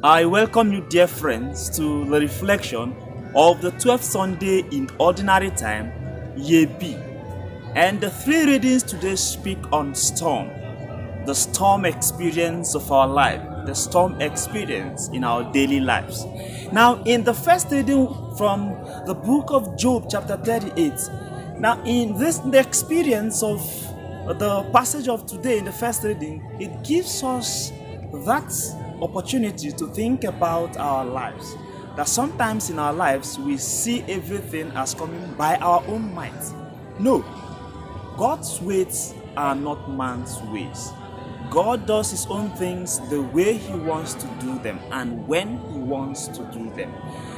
I welcome you, dear friends, to the reflection of the 12th Sunday in Ordinary Time, Year B. And the three readings today speak on storm, the storm experience of our life, the storm experience in our daily lives. Now, in the first reading from the book of Job, chapter 38, now in this, the experience of the passage of today in the first reading, it gives us that opportunity to think about our lives. That sometimes in our lives we see everything as coming by our own might. No, God's ways are not man's ways. God does his own things the way he wants to do them and when he wants to do them.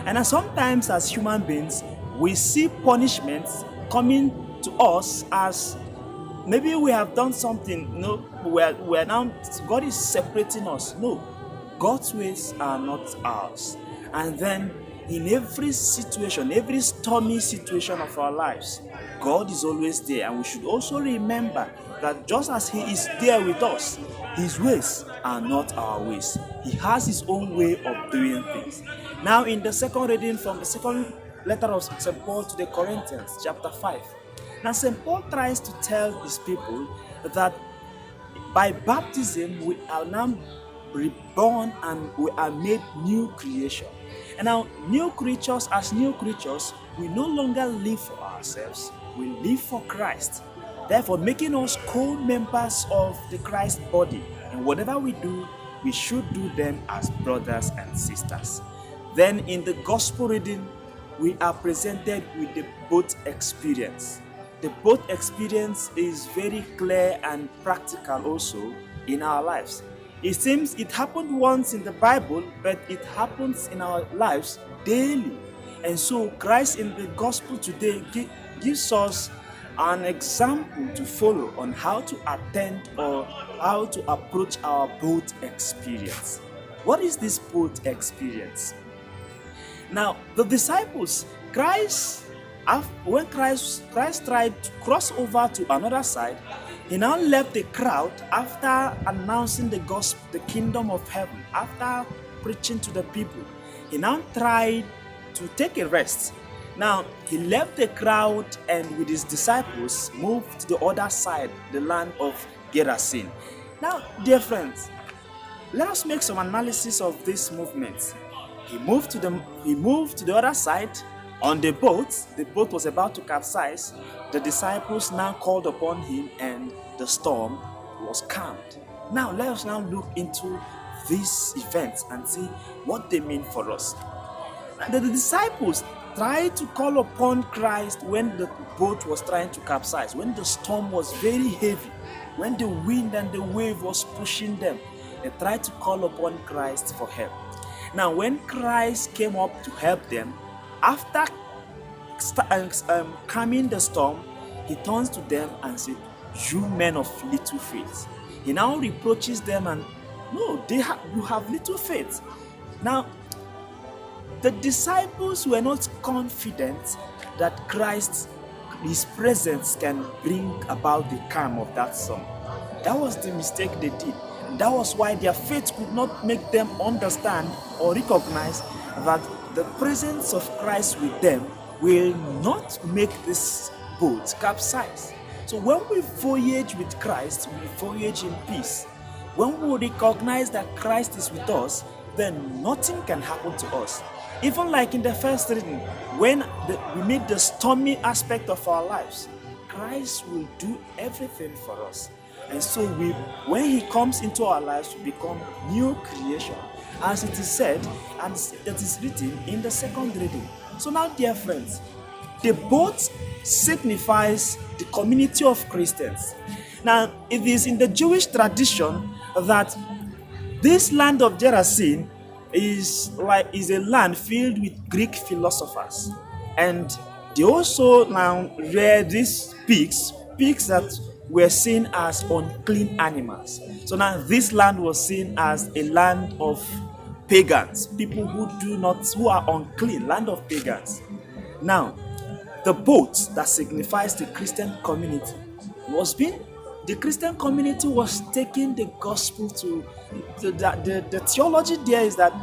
And sometimes as human beings, we see punishments coming to us as maybe we have done something, we're now, God is separating us. No, God's ways are not ours. And then in every situation, every stormy situation of our lives, God is always there. And we should also remember that just as he is there with us, his ways are not our ways. He has his own way of doing things. Now in the second reading from the second letter of St. Paul to the Corinthians, chapter 5. Now St. Paul tries to tell his people that by baptism we are now reborn and we are made new creation. And now new creatures, as new creatures, we no longer live for ourselves, we live for Christ. Therefore, making us co-members of the Christ body. And whatever we do, we should do them as brothers and sisters. Then in the gospel reading, we are presented with the both experience. The both experience is very clear and practical also in our lives. It seems it happened once in the Bible, but it happens in our lives daily. And so Christ in the gospel today gives us an example to follow on how to attend or how to approach our boat experience. What is this boat experience? Now, the disciples, when Christ tried to cross over to another side, he now left the crowd after announcing the gospel, the kingdom of heaven, after preaching to the people. He now tried to take a rest. Now, he left the crowd and with his disciples moved to the other side, the land of Gerasene. Now, dear friends, let us make some analysis of this movement. He moved to the other side on the boat. The boat was about to capsize. The disciples now called upon him and the storm was calmed. Now, let us now look into these events and see what they mean for us. The disciples tried to call upon Christ when the boat was trying to capsize, when the storm was very heavy, when the wind and the wave was pushing them. They tried to call upon Christ for help. Now, when Christ came up to help them, after calming the storm, he turns to them and said, "You men of little faith." He now reproaches them and, no, you have little faith. Now, the disciples were not confident that Christ, his presence, can bring about the calm of that storm. That was the mistake they did. And that was why their faith could not make them understand or recognize that the presence of Christ with them will not make this boat capsize. So when we voyage with Christ, we voyage in peace. When we recognize that Christ is with us, then nothing can happen to us. Even like in the first reading, when we meet the stormy aspect of our lives, Christ will do everything for us. And so when he comes into our lives, we become new creation, as it is said and it is written in the second reading. So now, dear friends, the boat signifies the community of Christians. Now, it is in the Jewish tradition that this land of Gerasene is a land filled with Greek philosophers, and they also now rear these pigs that were seen as unclean animals. So now this land was seen as a land of pagans, people who are unclean, land of pagans. Now, the boat that signifies the Christian community was being the Christian community was taking the gospel to the theology there is that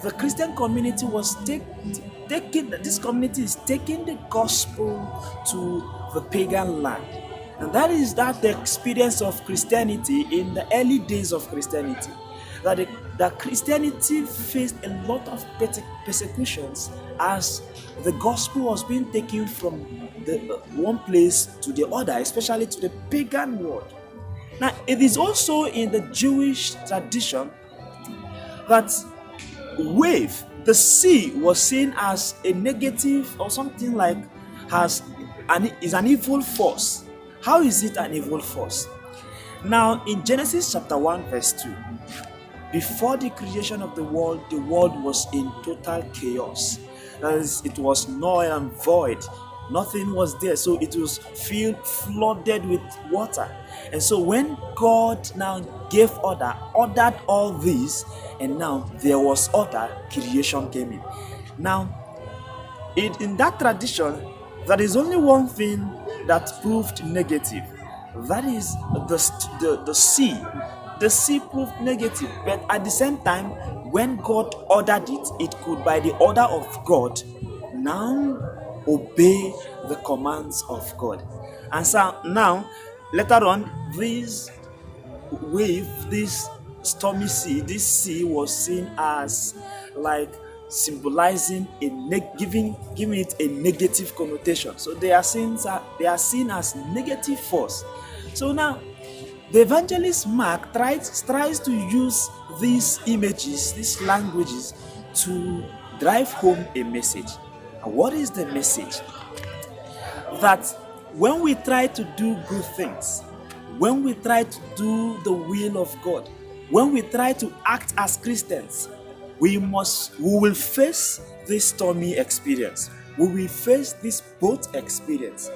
the Christian community was taking this community is taking the gospel to the pagan land. And that the experience of Christianity in the early days of Christianity. That Christianity faced a lot of persecutions as the gospel was being taken from the one place to the other, especially to the pagan world. Now, it is also in the Jewish tradition that the sea was seen as a negative or something like is an evil force. How is it an evil force? Now, in Genesis chapter 1, verse 2, before the creation of the world was in total chaos. That is, it was null and void. Nothing was there. So it was flooded with water. And so when God now ordered all this, and now there was order, creation came in. Now, in that tradition, there is only one thing that proved negative. That is the sea. The sea proved negative, but at the same time, when God ordered it, it could, by the order of God, now obey the commands of God. And so now, later on, this stormy sea, this sea was seen as like symbolizing giving it a negative connotation. So they are seen as negative force. So now, the evangelist Mark tries to use these images, these languages, to drive home a message. And what is the message? That when we try to do good things, when we try to do the will of God, when we try to act as Christians, we will face this stormy experience. We will face this boat experience.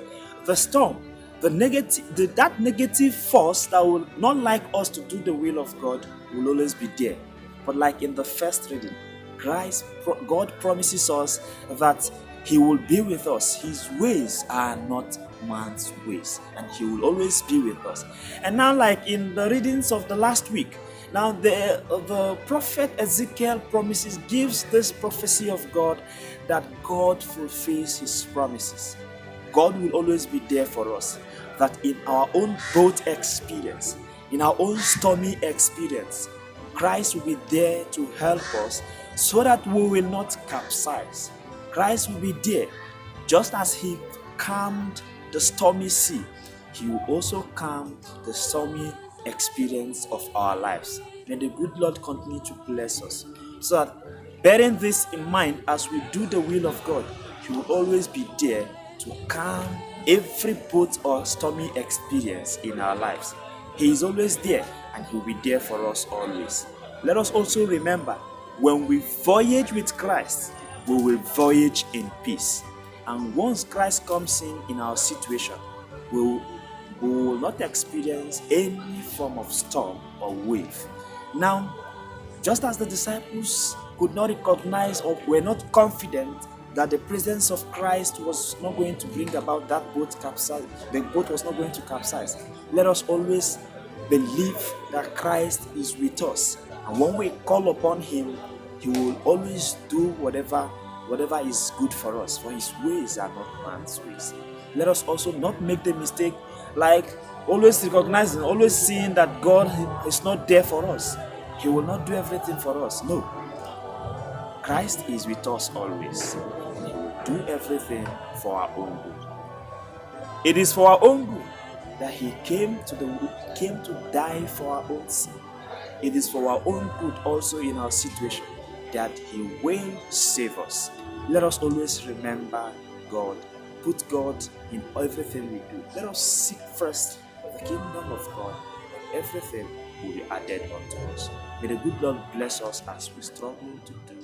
The storm, that negative force that will not like us to do the will of God will always be there. But like in the first reading, God promises us that He will be with us. His ways are not man's ways, and He will always be with us. And now, like in the readings of the last week, now the prophet Ezekiel gives this prophecy of God that God fulfills His promises. God will always be there for us. That in our own boat experience, in our own stormy experience, Christ will be there to help us so that we will not capsize. Christ will be there. Just as He calmed the stormy sea, He will also calm the stormy experience of our lives. May the good Lord continue to bless us, so that bearing this in mind as we do the will of God, He will always be there to calm every boat or stormy experience in our lives. He is always there, and He will be there for us always. Let us also remember, when we voyage with Christ, we will voyage in peace. And once Christ comes in our situation, we will not experience any form of storm or wave. Now, just as the disciples could not recognize or were not confident that the presence of Christ was not going to bring about that boat capsize, the boat was not going to capsize, let us always believe that Christ is with us. And when we call upon Him, He will always do whatever is good for us, for His ways are not man's ways. Let us also not make the mistake like always recognizing, always seeing that God is not there for us. He will not do everything for us. No. Christ is with us always. And He will do everything for our own good. It is for our own good that He came to die for our own sin. It is for our own good also in our situation that He will save us. Let us always remember God. Put God in everything we do. Let us seek first the kingdom of God, and everything will be added unto us. May the good Lord bless us as we struggle to do